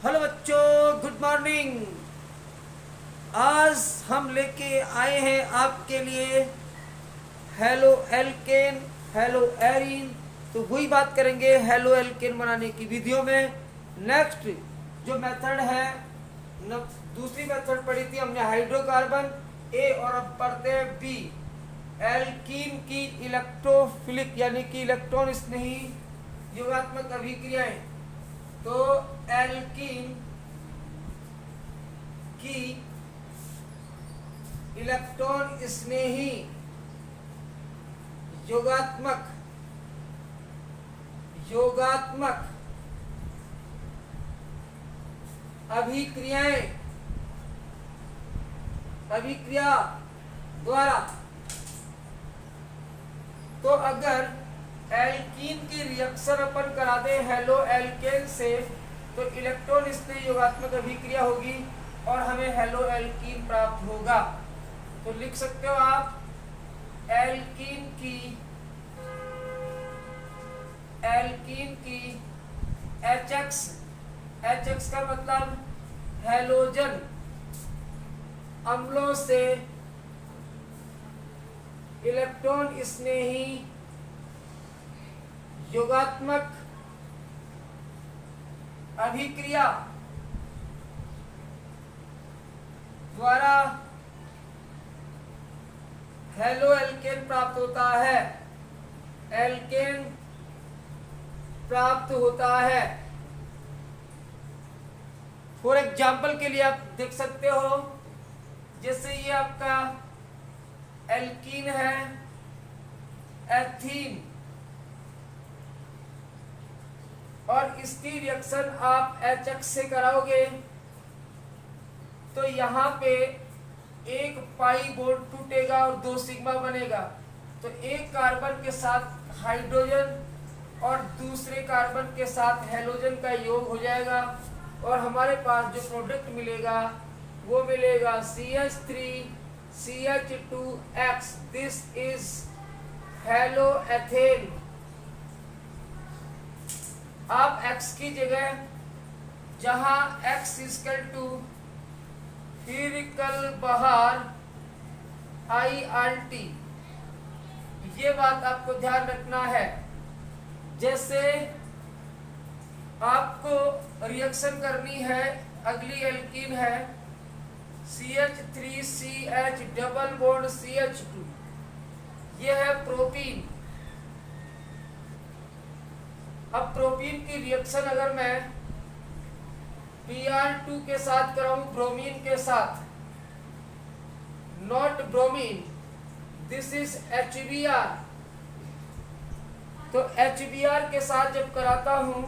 Hello बच्चों, good morning. आज हम लेके आए हैं आपके लिए हेलो एल्केन, हेलो एरीन। तो वही बात करेंगे हेलो एल्केन बनाने की वीडियो में। नेक्स्ट जो मेथड है न, दूसरी मेथड पढ़ी थी हमने हाइड्रोकार्बन ए, और अब पढ़ते हैं बी, एल्कीन की इलेक्ट्रोफिलिक यानी कि इलेक्ट्रॉन स्नेही योगात्मक अभिक्रियाएं। तो एल्कीन की इलेक्ट्रॉन स्नेही योगात्मक योगात्मक अभिक्रियाएं अभिक्रिया द्वारा। तो अगर एल्कीन की रिएक्शन अपन करा दे हेलो एल्केन से, तो इलेक्ट्रॉन स्नेही योगात्मक अभिक्रिया होगी और हमें हेलो एल्कीन प्राप्त होगा। तो लिख सकते हो आप एल्कीन की एच एक्स का मतलब हेलोजन अम्लों से इलेक्ट्रॉन स्नेही योगात्मक अभिक्रिया द्वारा हेलो एल्केन प्राप्त होता है, एल्केन प्राप्त होता है। फॉर एग्जाम्पल के लिए आप देख सकते हो, जैसे ये आपका एल्कीन है एथीन, और इसकी रिएक्शन आप HX से कराओगे तो यहाँ पे एक पाई बॉन्ड टूटेगा और 2 सिग्मा बनेगा। तो एक कार्बन के साथ हाइड्रोजन और दूसरे कार्बन के साथ हेलोजन का योग हो जाएगा, और हमारे पास जो प्रोडक्ट मिलेगा वो मिलेगा CH3CH2X। This is hello ethane. आप X की जगह जहां X इक्वल टू स्फीरिकल बहार IRT, ये बात आपको ध्यान रखना है। जैसे आपको रिएक्शन करनी है, अगली एल्कीन है CH3CH डबल बॉन्ड CH2, ये है प्रोपीन। अब प्रोपीन की रिएक्शन अगर मैं Br2 के साथ कराऊं ब्रोमीन के साथ, not bromine, this is HBr। तो HBr के साथ जब कराता हूं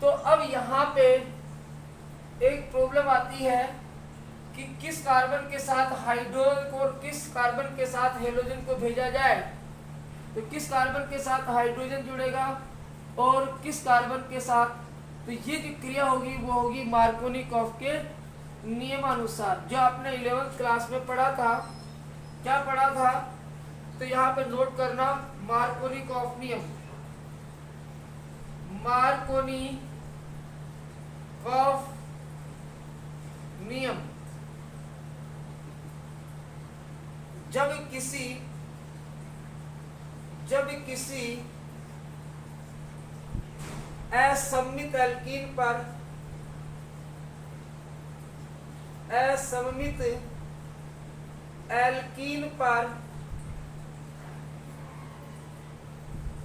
तो अब यहाँ पे एक प्रॉब्लम आती है कि किस कार्बन के साथ हाइड्रोजन को और किस कार्बन के साथ हेलोजन को भेजा जाए। तो किस कार्बन के साथ हाइड्रोजन जुड़ेगा और किस कार्बन के साथ, तो ये जो क्रिया होगी वो होगी मार्कोनिकॉफ के नियमानुसार, जो आपने 11th क्लास में पढ़ा था। क्या पढ़ा था? तो यहाँ पे नोट करना, मार्कोनिकॉफ नियम, मार्कोनिकॉफ नियम। जब किसी असममित एल्कीन पर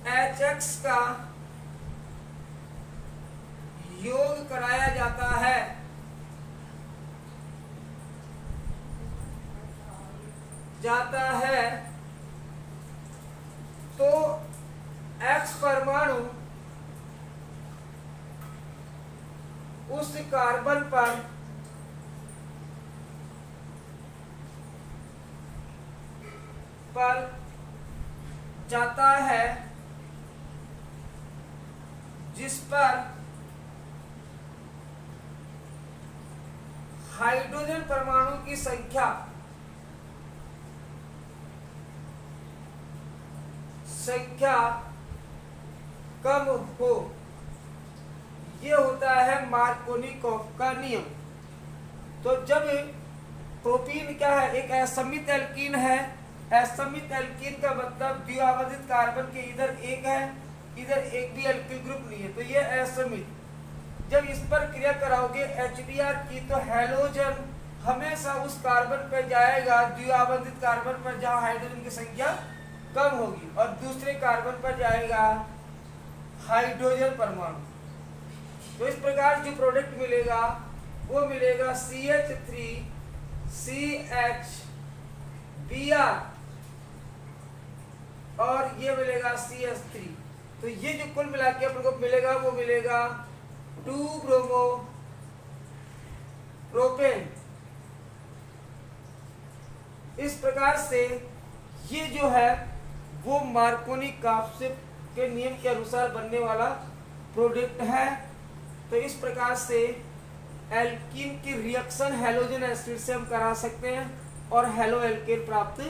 HX का योग कराया जाता है, तो X परमाणु उस कार्बन पर जाता है जिस पर हाइड्रोजन परमाणु की संख्या कम हो, ये होता है मार्कोनिकॉफ का नियम। तो जब प्रोपीन क्या है, एक असमित एल्कीन है। असमित एल्कीन का मतलब द्विआवर्धित कार्बन के इधर एक है, इधर एक भी एल्किल ग्रुप नहीं है, तो ये असमित। जब इस पर क्रिया कराओगे HBr की, तो हैलोजन हमेशा उस कार्बन पर जाएगा, द्विआवर्धित कार्बन पर जहां हाइड्रोजन की संख्या कम होगी, और दूसरे कार्बन पर जाएगा हाइड्रोजन परमाणु। तो इस प्रकार जो प्रोडक्ट मिलेगा वो मिलेगा CH3CHBr और ये मिलेगा CH3। तो ये जो कुल मिला के अपन को मिलेगा वो मिलेगा 2 ब्रोमो प्रोपेन। इस प्रकार से ये जो है वो मार्कोनी-कॉफ के नियम के अनुसार बनने वाला प्रोडक्ट है। तो इस प्रकार से एल्कीन की रिएक्शन हैलोजन एसिड से हम करा सकते हैं और हैलो एल्केन प्राप्त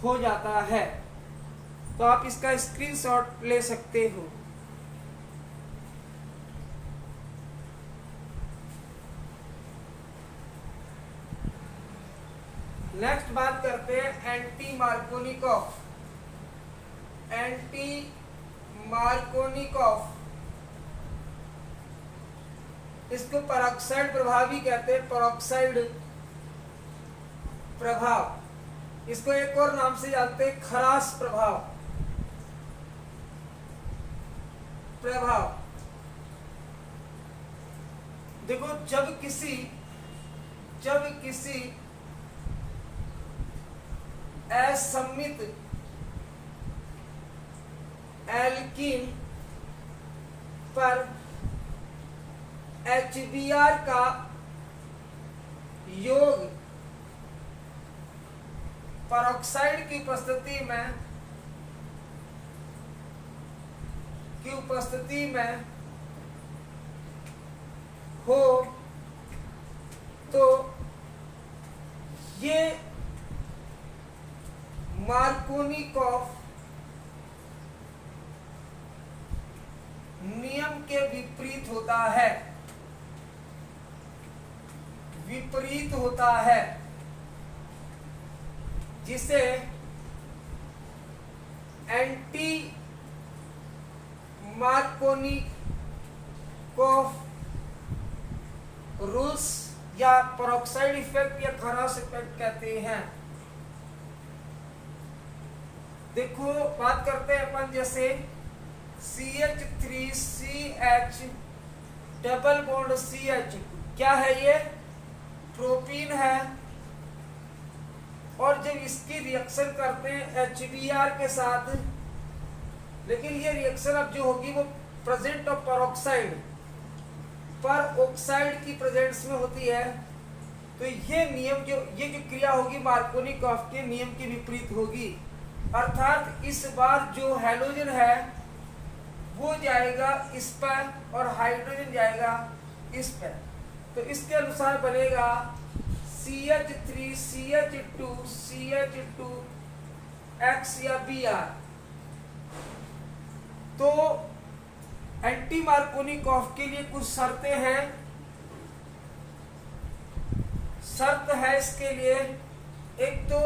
हो जाता है। तो आप इसका स्क्रीनशॉट ले सकते हो। नेक्स्ट बात करते हैं एंटी मार्कोनिकॉफ। एंटी मार्कोनिकॉफ इसको पेरोक्साइड प्रभाव भी कहते हैं, पेरोक्साइड प्रभाव। इसको एक और नाम से जानते हैं खरास प्रभाव। देखो, जब किसी असमित एल्कीन पर HBr का योग पेरोक्साइड की उपस्थिति में हो, तो ये मार्कोनिकॉफ नियम के विपरीत होता है, जिसे एंटी मार्कोनिकॉफ रूल्स या पेरोक्साइड इफेक्ट या खरास इफेक्ट कहते हैं। देखो, बात करते हैं अपन जैसे CH3CH डबल बॉन्ड CH, क्या है ये? प्रोपीन है। और जब इसकी रिएक्शन करते हैं HBr के साथ, लेकिन ये रिएक्शन अब जो होगी वो प्रेजेंट ऑफ पेरोक्साइड पर ऑक्साइड की प्रेजेंस में होती है। तो ये जो क्रिया होगी मार्कोनिकॉफ के नियम के विपरीत होगी। अर्थात इस बार जो हैलोजन है वो जाएगा इस पर और हाइड्रोजन जाएगा इस पर। तो इसके अनुसार बनेगा CH3CH2CH2X या Br। तो एंटी मार्कोनिकॉफ के लिए कुछ शर्तें हैं। शर्त है इसके लिए, एक तो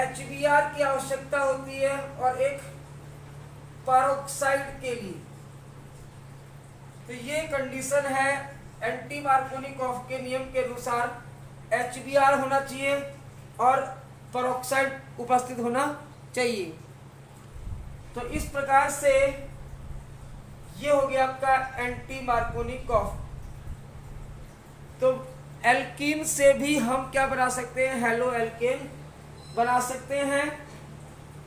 HBr की आवश्यकता होती है और एक पेरोक्साइड के लिए। तो ये कंडीशन है एंटी मार्कोनिकॉफ के नियम के अनुसार, HBr होना चाहिए और पेरोक्साइड उपस्थित होना चाहिए। तो इस प्रकार से ये हो गया आपका एंटी मार्कोनिकॉफ। तो एल्कीन से भी हम क्या बना सकते हैं? हैलो एल्केन बना सकते हैं।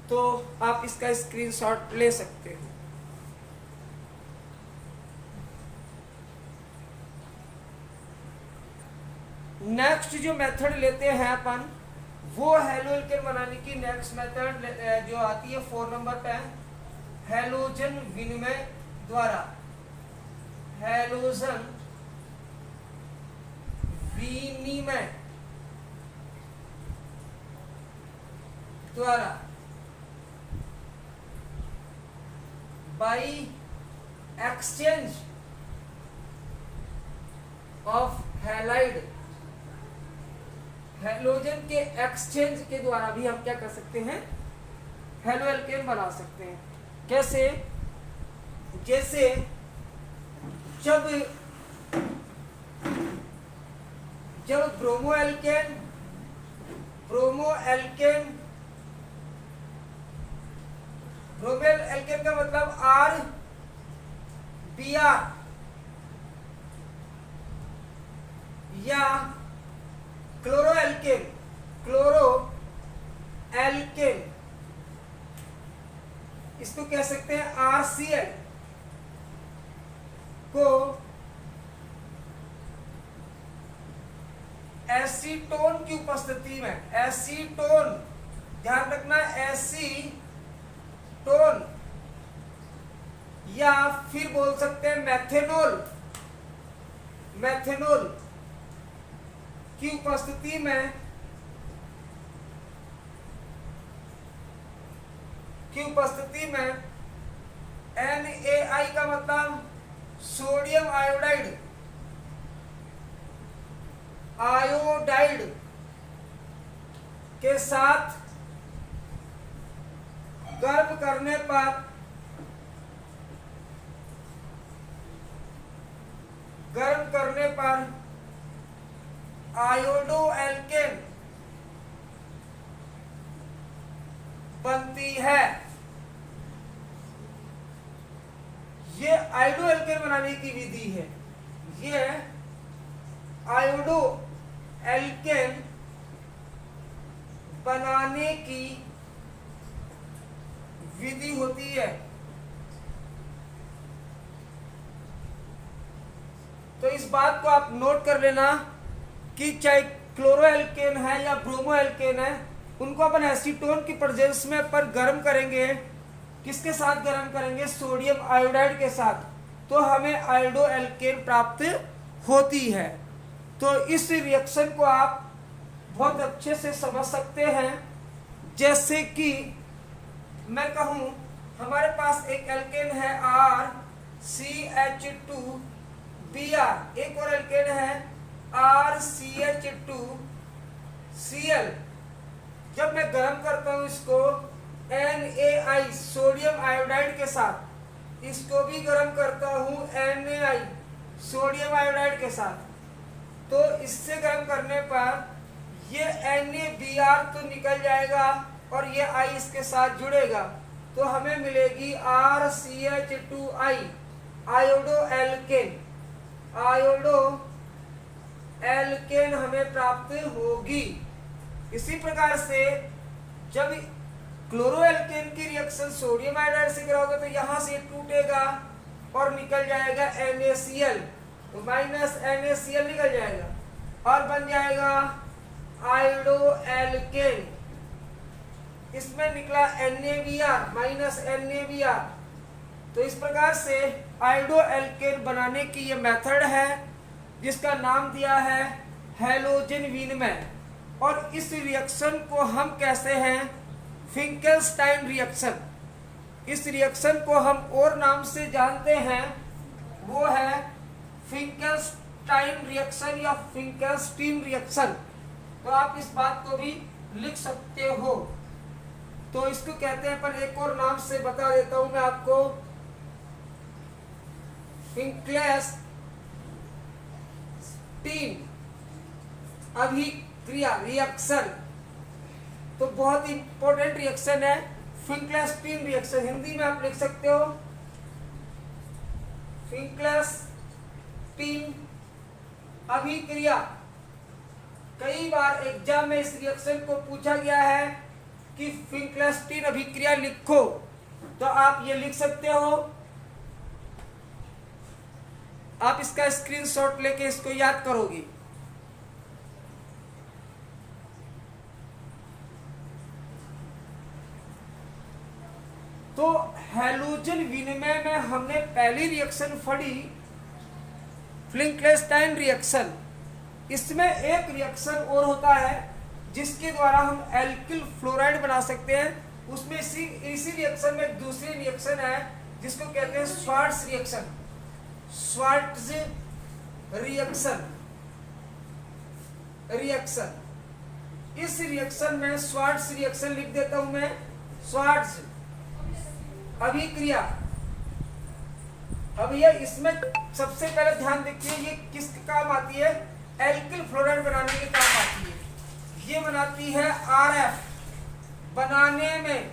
तो आप इसका स्क्रीनशॉट ले सकते हो। नेक्स्ट जो मेथड लेते हैं अपन, वो हैलो एल्केन बनाने की नेक्स्ट मेथड जो आती है 4 नंबर पे, हैलोजन विनिमय द्वारा। हैलोजन विनिमय द्वारा by exchange of halide halogen के एक्सचेंज के द्वारा भी हम क्या कर सकते हैं, हैलो एल्केन बना सकते हैं। कैसे? जैसे जब ब्रोमो एल्केन का मतलब आर बी आर, या क्लोरो एल्केन इसको कह सकते हैं RCl को एसीटोन की उपस्थिति में, एसीटोन ध्यान रखना, एसीटोन, या फिर बोल सकते हैं मैथेनॉल की उपस्थिति में NaI का मतलब सोडियम आयोडाइड के साथ गर्म करने पर आयोडो एल्केन बनती है। ये आयोडो एल्केन बनाने की विधि है। ये आयोडो एल्केन बनाने की विधि होती है। तो इस बात को आप नोट कर लेना कि चाहे क्लोरो एल्केन है या ब्रोमो एल्केन है, उनको अपन एसीटोन की प्रेजेंस में अपन गर्म करेंगे। किसके साथ गर्म करेंगे? सोडियम आयोडाइड के साथ, तो हमें आयोडो एल्केन प्राप्त होती है। तो इस रिएक्शन को आप बहुत अच्छे से समझ सकते हैं। जैसे कि मैं कहूं हमारे पास एक एल्केन है RCH2Br, एक और एल्केन है RCH2Cl। जब मैं गर्म करता हूं इसको NaI सोडियम आयोडाइड के साथ, इसको भी गर्म करता हूं NaI सोडियम आयोडाइड के साथ, तो इससे गर्म करने पर ये NaBr तो निकल जाएगा और ये I इसके साथ जुड़ेगा, तो हमें मिलेगी RCH2I आयोडो एल्केन हमें प्राप्त होगी। इसी प्रकार से जब क्लोरो एल्केन की रिएक्शन सोडियम आयोडाइड से कराओगे तो यहां से टूटेगा और निकल जाएगा NaCl, तो माइनस NaCl निकल जाएगा और बन जाएगा आयोडो एल्केन। इसमें निकला NaBr माइनस NaBr। तो इस प्रकार से आयोडो एल्केन बनाने की ये मेथड है जिसका नाम दिया है हैलोजन विनिमय। और इस रिएक्शन को हम कहते हैं फिंकेल्स्टाइन रिएक्शन। इस रिएक्शन को हम और नाम से जानते हैं, वो है फिंकेल्स्टाइन रिएक्शन या फिंकेल्स्टीन रिएक्शन। तो आप इस बात को भी लिख सकते हो। तो इसको कहते हैं, पर एक और नाम से बता देता हूं मैं आपको, फिंकेल्स्टीन अभिक्रिया रिएक्शन। तो बहुत इंपॉर्टेंट रिएक्शन है फिंकेल्स्टीन रिएक्शन। हिंदी में आप लिख सकते हो फिंकेल्स्टीन अभिक्रिया। कई बार एग्जाम में इस रिएक्शन को पूछा गया है कि फिंकेल्स्टीन अभिक्रिया लिखो, तो आप ये लिख सकते हो। आप इसका स्क्रीनशॉट लेके इसको याद करोगे। तो हैलोजन विनिमय में हमने पहली रिएक्शन पढ़ी फिंकेल्स्टाइन रिएक्शन। इसमें एक रिएक्शन और होता है जिसके द्वारा हम एल्किल फ्लोराइड बना सकते हैं। उसमें इसी रिएक्शन में दूसरी रिएक्शन है जिसको कहते हैं श्वार्ट्ज रिएक्शन। रिएक्शन। इस रिएक्शन में श्वार्ट्ज रिएक्शन लिख देता हूं मैं, श्वार्ट्ज अभिक्रिया। अब ये इसमें सबसे पहले ध्यान देखिए ये किस काम आती है, एल्किल फ्लोराइड बनाने के काम आती है। ये बनाती है आरएफ बनाने में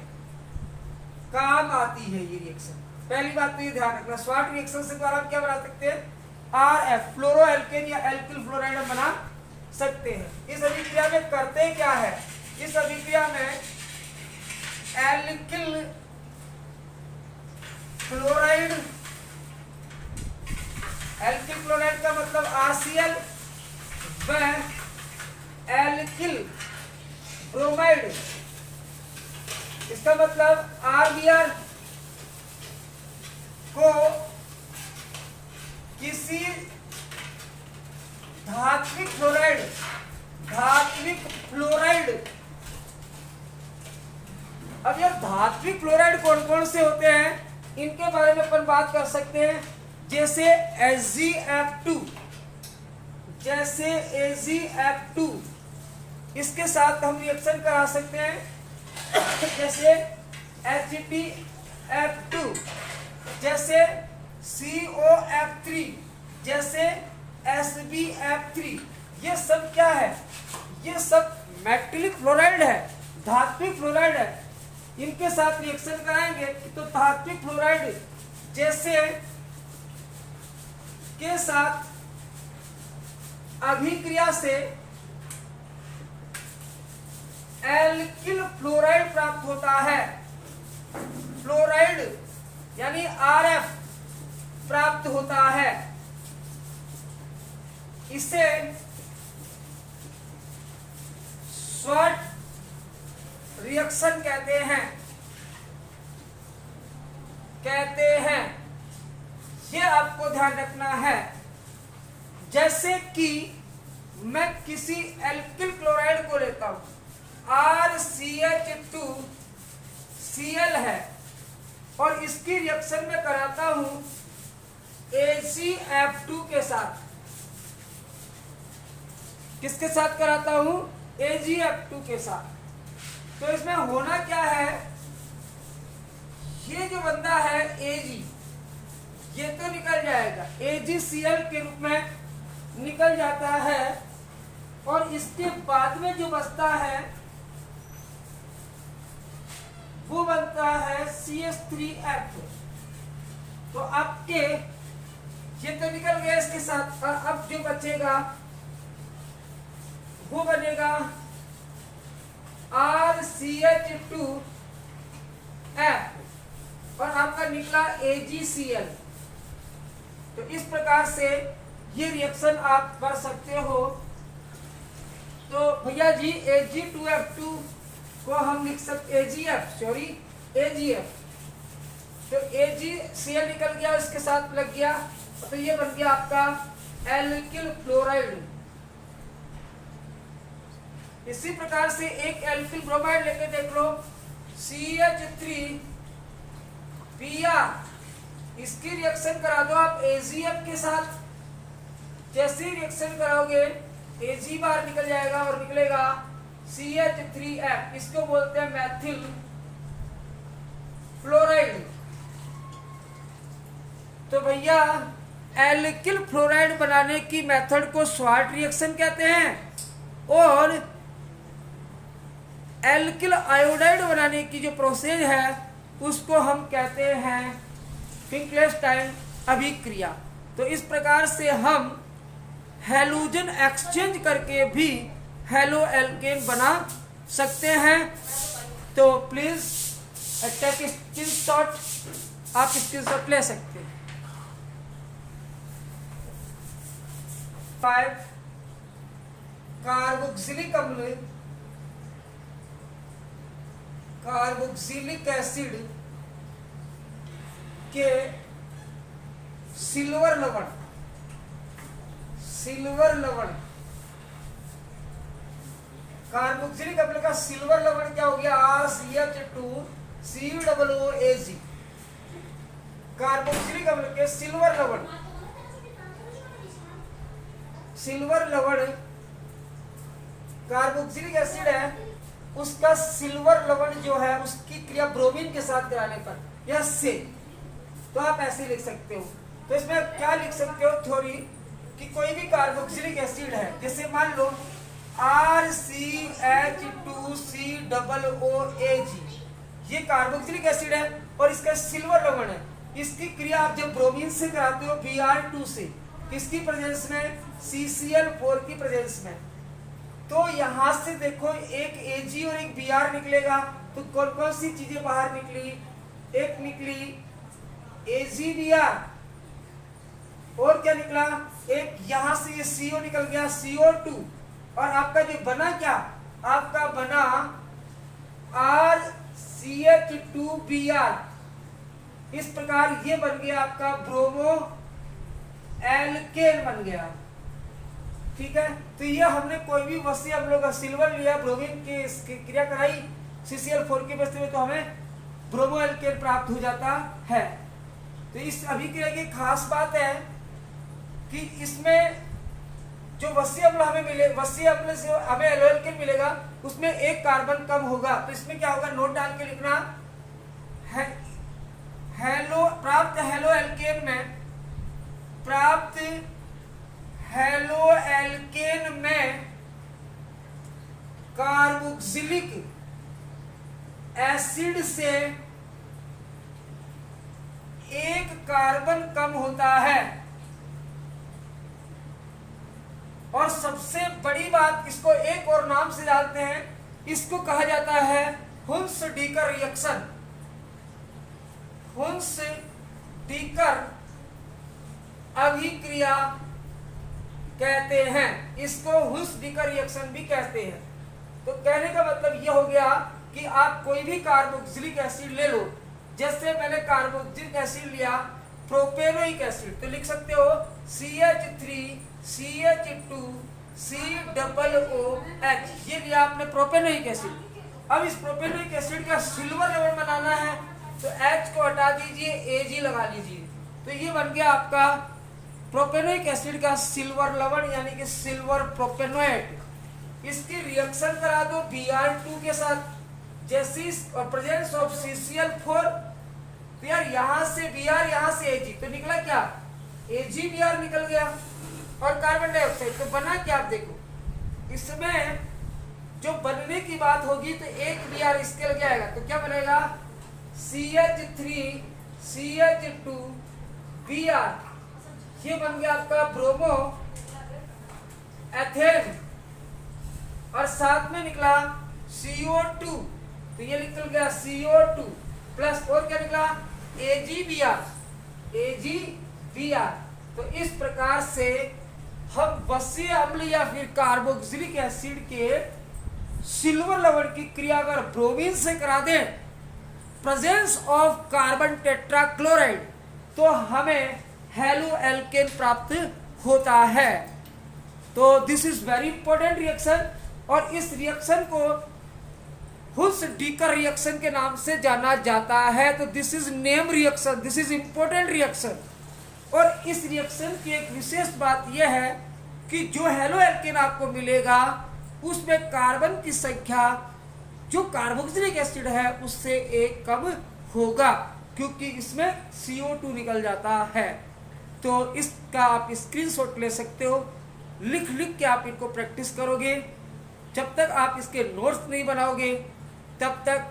काम आती है ये रिएक्शन। पहली बात तो ये ध्यान रखना, श्वार्ट्ज रिएक्शन से द्वारा हम क्या बना सकते हैं, आरएफ फ्लोरो एल्केन या एल्किल फ्लोराइड हम बना सकते हैं। इस अभिक्रिया में करते क्या है, इस अभिक्रिया में एल्किल फ्लोराइड, एल्किल फ्लोराइड का मतलब आरसीएल व एल्किल ब्रोमाइड, इसका मतलब आरबीआर को किसी धात्विक फ्लोराइड, धात्विक फ्लोराइड। अब यार धात्विक फ्लोराइड कौन कौन से होते हैं, इनके बारे में अपन बात कर सकते हैं। जैसे AgF2, जैसे AgF2 इसके साथ हम रिएक्शन करा सकते हैं। जैसे HTF2, जैसे COF3, जैसे SbF3। ये सब क्या है, ये सब मेटलिक फ्लोराइड है, धात्विक फ्लोराइड है। इनके साथ रिएक्शन कराएंगे तो धात्विक फ्लोराइड जैसे के साथ अभिक्रिया से एल्किल फ्लोराइड प्राप्त होता है। फ्लोराइड यानी आरएफ प्राप्त होता है। इसे श्वार्ट्ज रिएक्शन कहते हैं। ये आपको ध्यान रखना है। जैसे कि मैं किसी एल्किल क्लोराइड को लेता हूं, RCH2Cl है, और इसकी रिएक्शन में कराता हूं AgF2 के साथ। किसके साथ कराता हूं, AgF2 के साथ। तो इसमें होना क्या है, ये जो बंदा है Ag, ये तो निकल जाएगा, AgCl के रूप में निकल जाता है, और इसके बाद में जो बचता है वो बनता है CH3F। तो आपके ये तो निकल गया इसके साथ, और अब जो बचेगा वो बनेगा RCH2F, और आपका निकला AgCl। तो इस प्रकार से ये रिएक्शन आप कर सकते हो। तो भैया जी Ag2F2 को हम लिख सकते AgF। तो AgCl निकल गया, इसके साथ लग गया, तो ये बन गया आपका एल्किल फ्लोराइड। इसी प्रकार से एक एल्किल ब्रोमाइड लेके देख लो, CH3Br, इसकी रिएक्शन करा दो आप AgF के साथ। जैसे रिएक्शन कराओगे Ag बार निकल जाएगा और निकलेगा CH3F। इसको बोलते हैं मैथिल फ्लोराइड। तो भैया एल्किल फ्लोराइड बनाने की मेथड को श्वार्ट्ज रिएक्शन कहते हैं, और एल्किल आयोडाइड बनाने की जो प्रोसेस है उसको हम कहते हैं फिंकलेस्टाइन अभिक्रिया। तो इस प्रकार से हम हैलोजन एक्सचेंज करके भी हैलो एल्केन बना सकते हैं। तो प्लीज टेक स्क्रीनशॉट, आप स्क्रीनशॉट ले सकते हैं। 5 कार्बोक्सिलिक अम्ल, कार्बोक्सिलिक एसिड के सिल्वर लवण, कार्बोक्सिलिक अम्ल का सिल्वर लवण क्या हो गया, RCH2COOAG। कार्बोक्सिलिक अम्ल के सिल्वर लवण कार्बोक्सिलिक एसिड है उसका सिल्वर लवण जो है उसकी क्रिया ब्रोमीन के साथ कराने पर या से, तो आप ऐसे लिख सकते हो। तो इसमें आप क्या लिख सकते हो थ्योरी कि कोई भी कार्बोक्सिलिक एसिड है, जैसे मान लो RCH2COOAG, ये कार्बोक्सिलिक एसिड है और इसका सिल्वर लवण है। इसकी क्रिया आप जब ब्रोमीन से कराते हो Br2 से, किसकी प्रेजेंस में, CCl4 की प्रेजेंस में, तो यहां से देखो एक Ag और एक Br निकलेगा। तो कौन कौन सी चीजें बाहर निकली, एक निकली AgBr और क्या निकला, एक यहां से ये CO निकल गया CO2 और आपका जो बना क्या, आपका बना RCH2Br। इस प्रकार ये बन गया आपका ब्रोमो एल्केन बन गया। ठीक है, तो ये हमने कोई भी वस्तु हम लोग सिल्वर लिया, ब्रोमीन की क्रिया कराई CCl4 की वस्तु में, तो हमें ब्रोमो एल्केन प्राप्त हो जाता है। तो इस अभिक्रिया की खास बात है कि इसमें जो वसीय अम्ल हमें मिले, वसीय अम्ल से हमें एल्केन मिलेगा, उसमें एक कार्बन कम होगा। तो इसमें क्या होगा, नोट डाल के लिखना है, प्राप्त हेलो एल्केन में कार्बोक्सिलिक एसिड से एक कार्बन कम होता है। और सबसे बड़ी बात, इसको एक और नाम से जानते हैं, इसको कहा जाता है हुन्स-डीकर रिएक्शन। हुन्स-डीकर अभिक्रिया कहते हैं, इसको हुन्स-डीकर रिएक्शन भी कहते हैं। तो कहने का मतलब यह हो गया कि आप कोई भी कार्बोक्सिलिक एसिड ले लो, जैसे मैंने कार्बोक्सिलिक एसिड लिया प्रोपेनोइक एसिड, तो लिख सकते हो CH3CH2COOH, ये लिया आपने प्रोपेनोइक एसिड। अब इस प्रोपेनोइक एसिड का सिल्वर लवण बनाना है, तो H को हटा दीजिए, Ag लगा लीजिए, तो ये बन गया आपका प्रोपेनोइक एसिड का सिल्वर लवण, यानी कि सिल्वर प्रोपेनोएट। इसकी रिएक्शन करा दो Br2 के साथ, जैसी प्रेजेंस ऑफ CCl4, तो यार यहां से Br यहां से Ag, तो निकला क्या, AgBr निकल गया। और कार्बन डाइऑक्साइड तो बना क्या, आप देखो इसमें जो बनने की बात होगी तो एक Br इसके लग जाएगा, तो क्या बनेगा CH3CH2Br, ये बन गया आपका ब्रोमो एथेन। और साथ में निकला CO2, तो ये निकल गया CO2 प्लस, और क्या निकला AgBr। तो इस प्रकार से हम वसीय अम्ल या फिर कार्बोक्सिलिक एसिड के सिल्वर लवण की क्रिया अगर ब्रोमीन से करा दें प्रेजेंस ऑफ कार्बन टेट्राक्लोराइड, तो हमें हेलो एल्केन प्राप्त होता है। तो this is very important reaction, और इस रिएक्शन को हुन्स-डीकर रिएक्शन के नाम से जाना जाता है। तो this is name reaction, this is important reaction. और इस रिएक्शन की एक विशेष बात यह है कि जो हेलो एल्केन आपको मिलेगा उसमें कार्बन की संख्या जो कार्बोक्सिलिक एसिड है उससे एक कम होगा, क्योंकि इसमें CO2 निकल जाता है। तो इसका आप स्क्रीनशॉट ले सकते हो, लिख लिख के आप इनको प्रैक्टिस करोगे। जब तक आप इसके नोट्स नहीं बनाओगे तब तक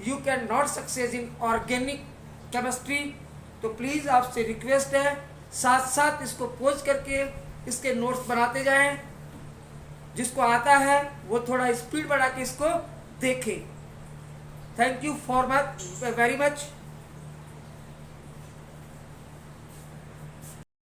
you can not success in organic chemistry. तो प्लीज़ आपसे रिक्वेस्ट है, साथ साथ इसको पोज करके इसके नोट्स बनाते जाएं। जिसको आता है वो थोड़ा स्पीड बढ़ा के इसको देखें। Thank you for very much.